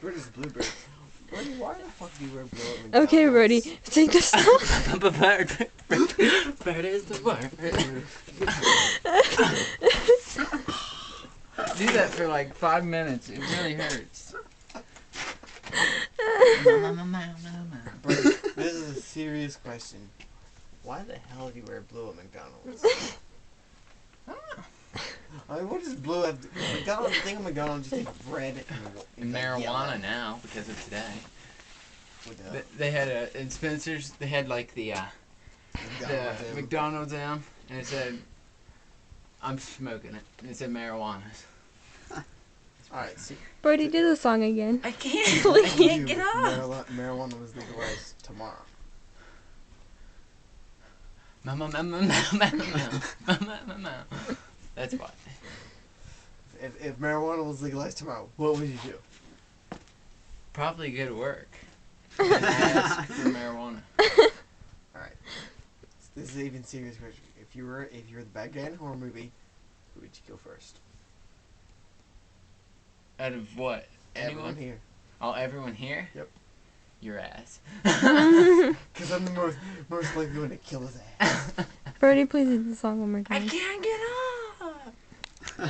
Brody's Bluebird. Brody, why the fuck do you wear blue at McDonald's? Okay, Brody, sing the song. Bird is the word. Do that for like 5 minutes. It really hurts. Brody, this is a serious question. Why the hell do you wear blue at McDonald's? I mean, what is blue at McDonald's? The thing at McDonald's just takes bread and Marijuana now because of today. With They had in Spencer's. They had like the McDonald's M, and it said, "I'm smoking it." And it said marijuana. Alright, see. Brody, do the song again. I can't. I can't get off. Marijuana was legalized tomorrow. That's why. If marijuana was legalized tomorrow, what would you do? Probably go to work. And ask for marijuana. Alright. This is an even serious question. If you were the bad guy in a horror movie, who would you kill first? Out of what? Everyone here. Oh, everyone here? Yep. Your ass. Because I'm the most likely going to kill his ass. Brody, please do the song one more I time. can't get